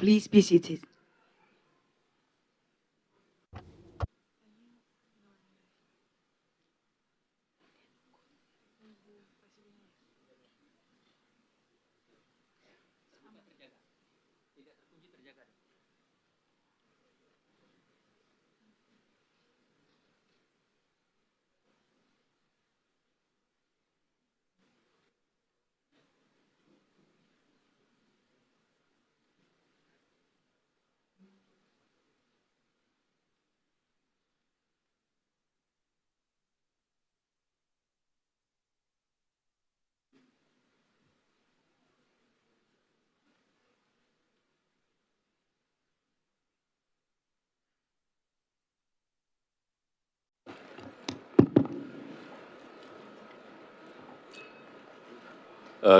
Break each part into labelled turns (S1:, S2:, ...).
S1: Please be seated.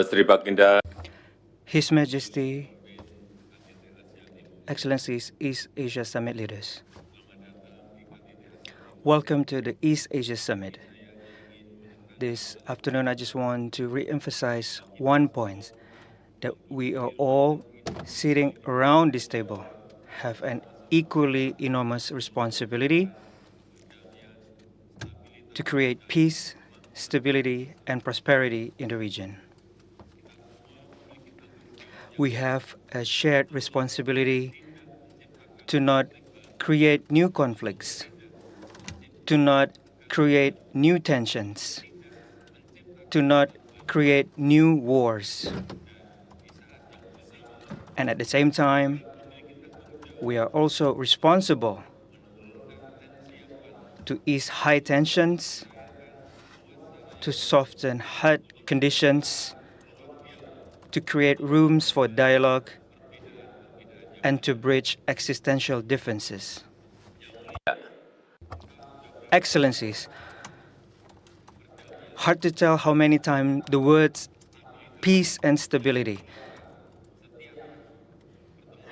S2: Sri Baginda,
S3: His Majesty, Excellencies, East Asia Summit leaders. Welcome to the East Asia Summit. This afternoon, I just want to re-emphasize one point, that we are all sitting around this table have an equally enormous responsibility to create peace, stability, and prosperity in the region. We have a shared responsibility to not create new conflicts, to not create new tensions, to not create new wars. And at the same time, we are also responsible to ease high tensions, to soften hard conditions, to create rooms for dialogue, and to bridge existential differences. Excellencies, hard to tell how many times the words peace and stability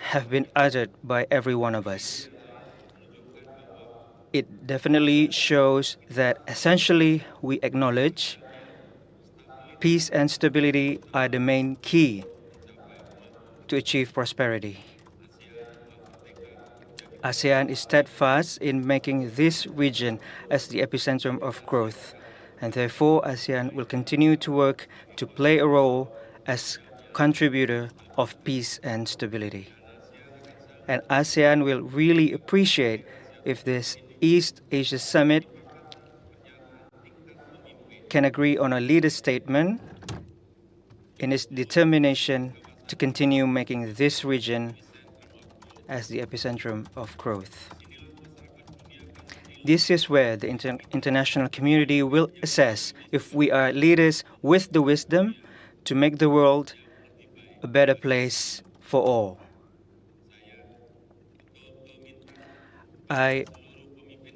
S3: have been uttered by every one of us. It definitely shows that essentially we acknowledge peace and stability are the main key to achieve prosperity. ASEAN is steadfast in making this region as the epicentrum of growth, and therefore ASEAN will continue to work to play a role as contributor of peace and stability. And ASEAN will really appreciate if this East Asia Summit can agree on a leader statement in its determination to continue making this region as the epicentrum of growth. This is where the international community will assess if we are leaders with the wisdom to make the world a better place for all. I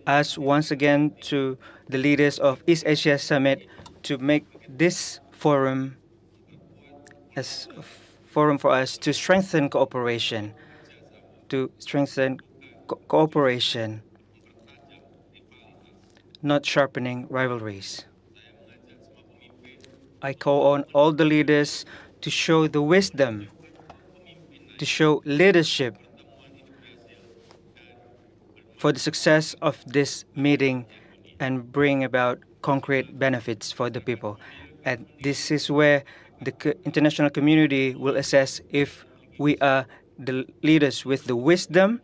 S3: ask once again to the leaders of East Asia Summit to make this forum as a forum for us to strengthen cooperation, not sharpening rivalries. I call on all the leaders to show the wisdom, to show leadership for the success of this meeting and bring about concrete benefits for the people. And this is where the international community will assess if we are the leaders with the wisdom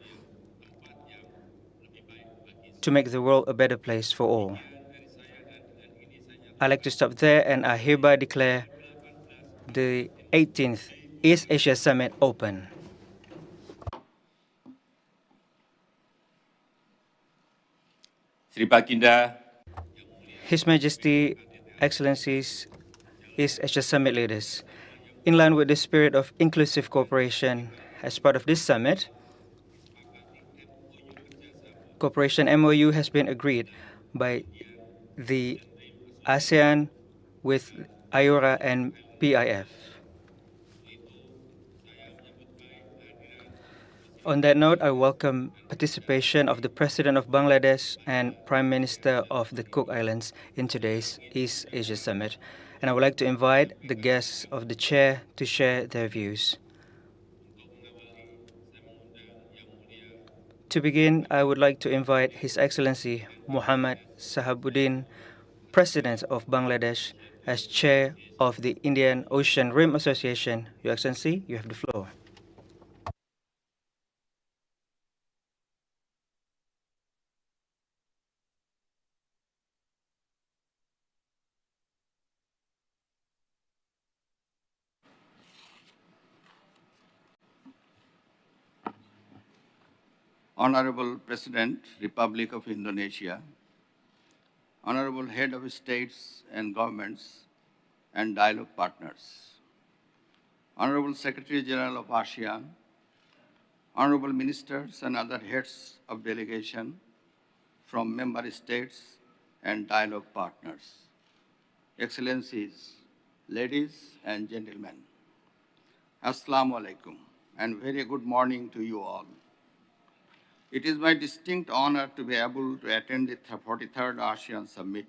S3: to make the world a better place for all. I'd like to stop there, and I hereby declare the 18th East Asia Summit open.
S2: Sri Baginda,
S3: His Majesty, Excellencies, East Asia Summit leaders, in line with the spirit of inclusive cooperation as part of this summit, cooperation MOU has been agreed by the ASEAN with IORA and PIF. On that note, I welcome participation of the President of Bangladesh and Prime Minister of the Cook Islands in today's East Asia Summit. And I would like to invite the guests of the Chair to share their views. To begin, I would like to invite His Excellency Muhammad Sahabuddin, President of Bangladesh, as Chair of the Indian Ocean Rim Association. Your Excellency, you have the floor.
S1: Honorable President, Republic of Indonesia, Honorable Head of States and Governments and Dialogue Partners, Honorable Secretary General of ASEAN, Honorable Ministers and other heads of delegation from member states and dialogue partners, Excellencies, ladies and gentlemen, Assalamu alaikum, and very good morning to you all. It is my distinct honor to be able to attend the 43rd ASEAN Summit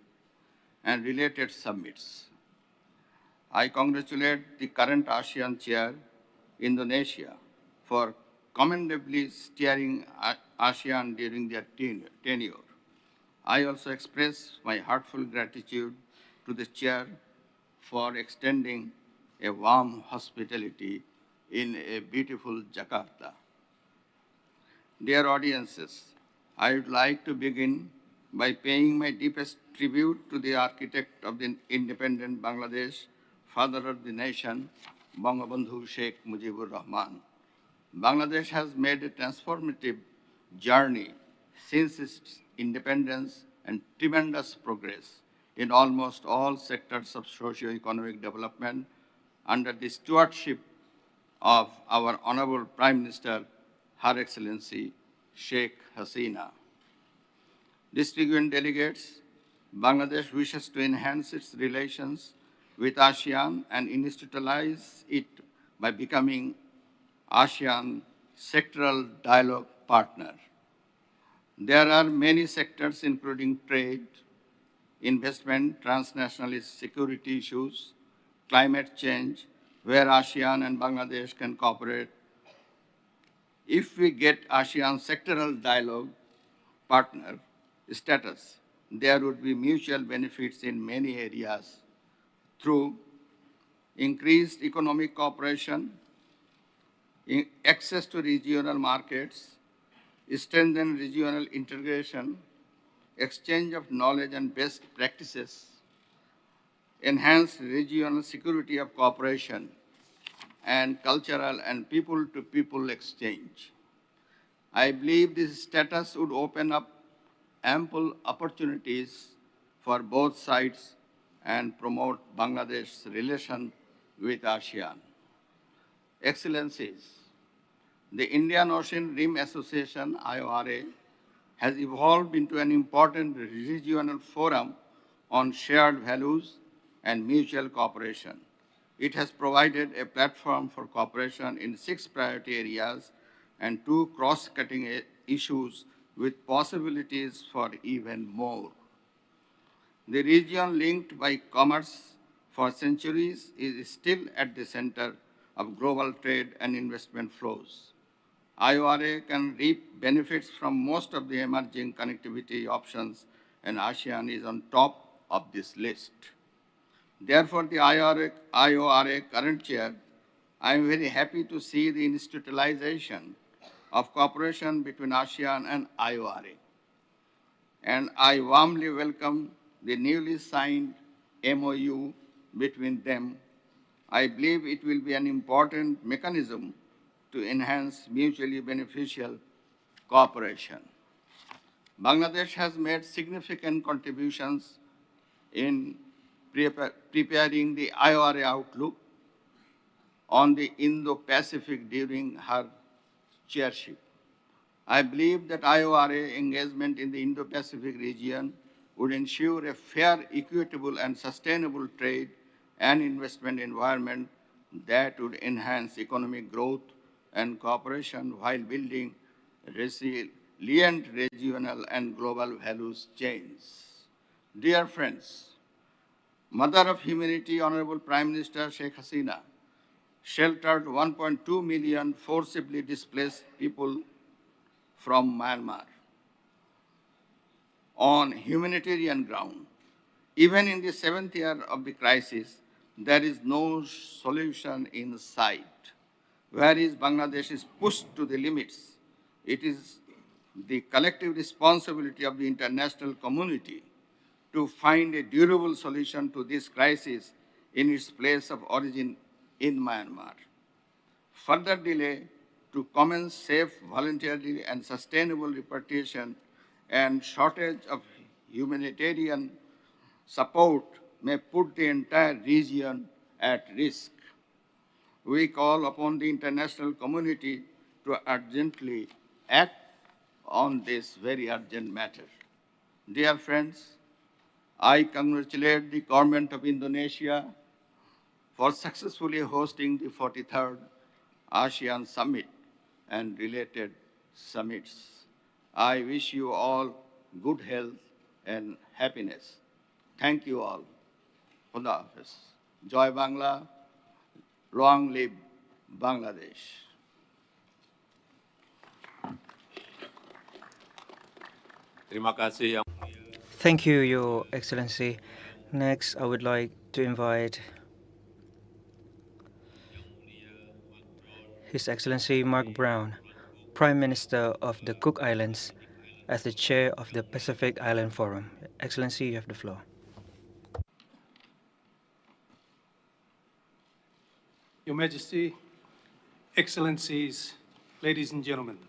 S1: and related summits. I congratulate the current ASEAN chair, Indonesia, for commendably steering ASEAN during their tenure. I also express my heartfelt gratitude to the chair for extending a warm hospitality in a beautiful Jakarta. Dear audiences, I would like to begin by paying my deepest tribute to the architect of the independent Bangladesh, father of the nation, Bangabandhu Sheikh Mujibur Rahman. Bangladesh has made a transformative journey since its independence and tremendous progress in almost all sectors of socio-economic development under the stewardship of our Honorable Prime Minister, Her Excellency Sheikh Hasina. Distinguished delegates, Bangladesh wishes to enhance its relations with ASEAN and institutionalize it by becoming ASEAN sectoral dialogue partner. There are many sectors including trade, investment, transnational security issues, climate change, where ASEAN and Bangladesh can cooperate. If we get ASEAN sectoral dialogue partner status, there would be mutual benefits in many areas through increased economic cooperation, access to regional markets, strengthened regional integration, exchange of knowledge and best practices, enhanced regional security of cooperation, and cultural and people-to-people exchange. I believe this status would open up ample opportunities for both sides and promote Bangladesh's relation with ASEAN. Excellencies, the Indian Ocean Rim Association, IORA, has evolved into an important regional forum on shared values and mutual cooperation. It has provided a platform for cooperation in 6 priority areas and 2 cross-cutting issues with possibilities for even more. The region linked by commerce for centuries is still at the center of global trade and investment flows. IORA can reap benefits from most of the emerging connectivity options, and ASEAN is on top of this list. Therefore, the IORA current chair, I am very happy to see the institutionalization of cooperation between ASEAN and IORA. And I warmly welcome the newly signed MOU between them. I believe it will be an important mechanism to enhance mutually beneficial cooperation. Bangladesh has made significant contributions in preparing the IORA outlook on the Indo-Pacific during her chairship. I believe that IORA engagement in the Indo-Pacific region would ensure a fair, equitable, and sustainable trade and investment environment that would enhance economic growth and cooperation while building resilient regional and global values chains. Dear friends, Mother of Humanity, Honorable Prime Minister Sheikh Hasina, sheltered 1.2 million forcibly displaced people from Myanmar on humanitarian ground. Even in the seventh year of the crisis, there is no solution in sight. Whereas Bangladesh is pushed to the limits, it is the collective responsibility of the international community to find a durable solution to this crisis in its place of origin in Myanmar. Further delay to commence safe, voluntary, and sustainable repatriation and shortage of humanitarian support may put the entire region at risk. We call upon the international community to urgently act on this very urgent matter. Dear friends, I congratulate the government of Indonesia for successfully hosting the 43rd ASEAN Summit and related summits. I wish you all good health and happiness. Thank you all. Khuda Hafiz. Joy Bangla, long live Bangladesh.
S2: Terima kasih Yang
S3: Thank you, Your Excellency. Next, I would like to invite His Excellency Mark Brown, Prime Minister of the Cook Islands, as the Chair of the Pacific Island Forum. Excellency, you have the floor.
S4: Your Majesty, Excellencies, ladies and gentlemen,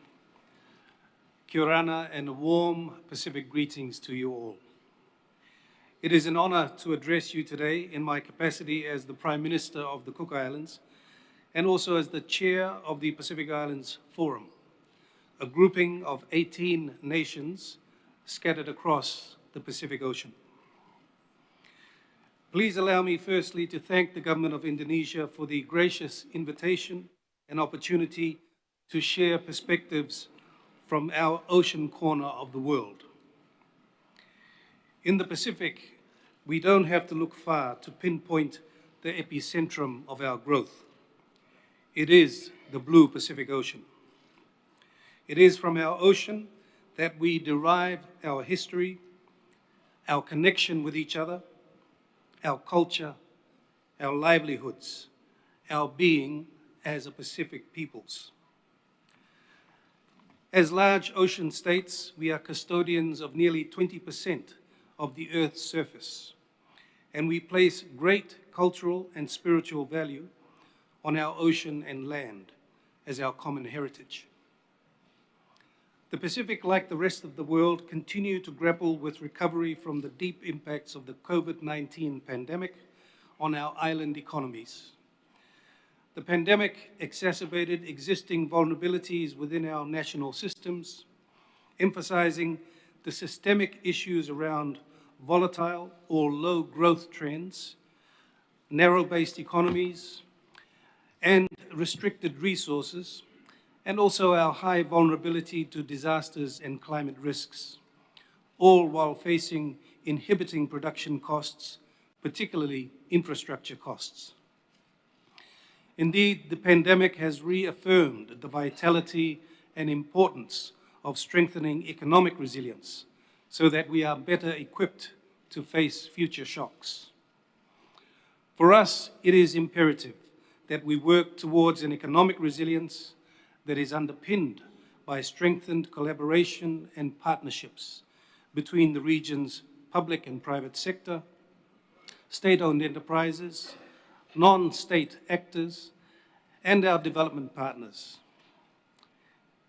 S4: Kia ora and warm Pacific greetings to you all. It is an honor to address you today in my capacity as the Prime Minister of the Cook Islands and also as the Chair of the Pacific Islands Forum, a grouping of 18 nations scattered across the Pacific Ocean. Please allow me firstly to thank the Government of Indonesia for the gracious invitation and opportunity to share perspectives from our ocean corner of the world. In the Pacific, we don't have to look far to pinpoint the epicentrum of our growth. It is the blue Pacific Ocean. It is from our ocean that we derive our history, our connection with each other, our culture, our livelihoods, our being as a Pacific peoples. As large ocean states, we are custodians of nearly 20% of the Earth's surface, and we place great cultural and spiritual value on our ocean and land as our common heritage. The Pacific, like the rest of the world, continue to grapple with recovery from the deep impacts of the COVID-19 pandemic on our island economies. The pandemic exacerbated existing vulnerabilities within our national systems, emphasizing the systemic issues around volatile or low growth trends, narrow-based economies, and restricted resources, and also our high vulnerability to disasters and climate risks, all while facing inhibiting production costs, particularly infrastructure costs. Indeed, the pandemic has reaffirmed the vitality and importance of strengthening economic resilience so that we are better equipped to face future shocks. For us, it is imperative that we work towards an economic resilience that is underpinned by strengthened collaboration and partnerships between the region's public and private sector, state-owned enterprises, non-state actors, and our development partners.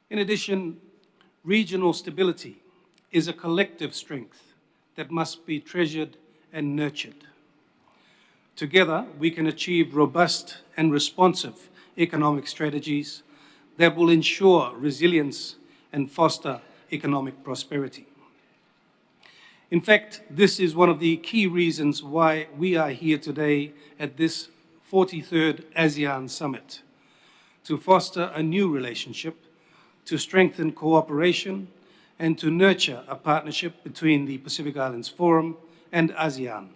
S4: In addition, regional stability is a collective strength that must be treasured and nurtured. Together, we can achieve robust and responsive economic strategies that will ensure resilience and foster economic prosperity. In fact, this is one of the key reasons why we are here today at this 43rd ASEAN Summit, to foster a new relationship, to strengthen cooperation, and to nurture a partnership between the Pacific Islands Forum and ASEAN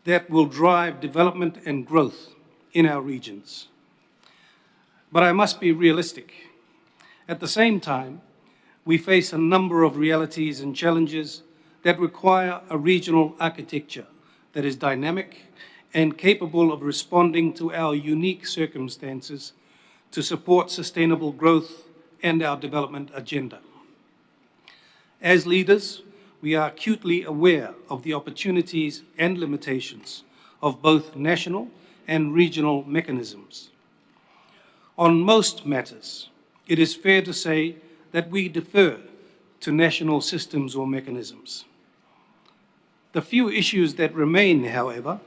S4: that will drive development and growth in our regions. But I must be realistic. At the same time, we face a number of realities and challenges that require a regional architecture that is dynamic and capable of responding to our unique circumstances to support sustainable growth and our development agenda. As leaders, we are acutely aware of the opportunities and limitations of both national and regional mechanisms. On most matters, it is fair to say that we defer to national systems or mechanisms. The few issues that remain, however,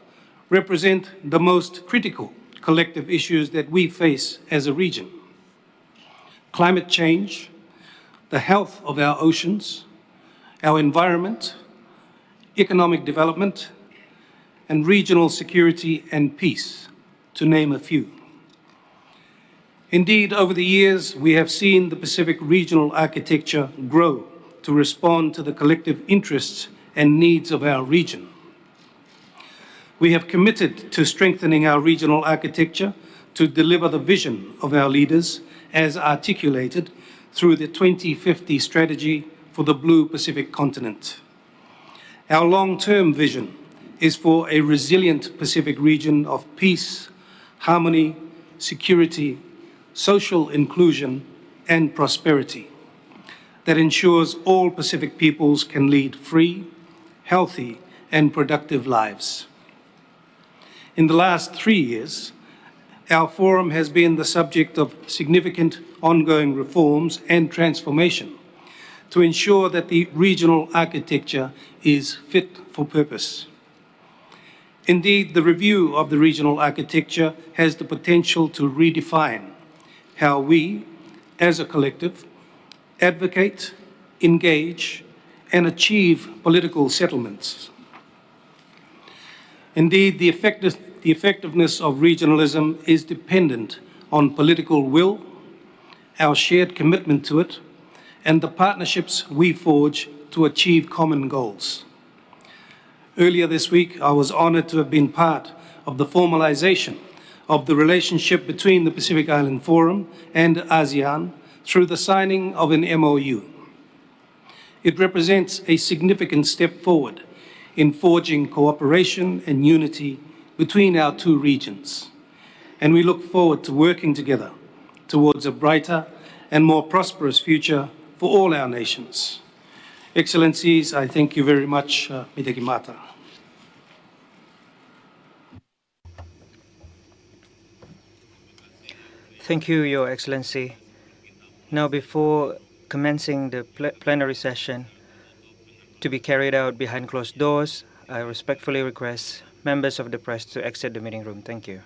S4: represent the most critical collective issues that we face as a region. Climate change, the health of our oceans, our environment, economic development, and regional security and peace, to name a few. Indeed, over the years, we have seen the Pacific regional architecture grow to respond to the collective interests and needs of our region. We have committed to strengthening our regional architecture to deliver the vision of our leaders as articulated through the 2050 strategy for the Blue Pacific continent. Our long-term vision is for a resilient Pacific region of peace, harmony, security, social inclusion, and prosperity that ensures all Pacific peoples can lead free, healthy, and productive lives. In the last 3 years, our forum has been the subject of significant ongoing reforms and transformation to ensure that the regional architecture is fit for purpose. Indeed, the review of the regional architecture has the potential to redefine how we, as a collective, advocate, engage, and achieve political settlements. Indeed, the effectiveness of regionalism is dependent on political will, our shared commitment to it, and the partnerships we forge to achieve common goals. Earlier this week, I was honored to have been part of the formalization of the relationship between the Pacific Island Forum and ASEAN through the signing of an MOU. It represents a significant step forward in forging cooperation and unity between our two regions, and we look forward to working together towards a brighter and more prosperous future for all our nations. Excellencies, I thank you very much. Midagimata.
S3: Thank you, Your Excellency. Now, before commencing the plenary session to be carried out behind closed doors, I respectfully request members of the press to exit the meeting room. Thank you.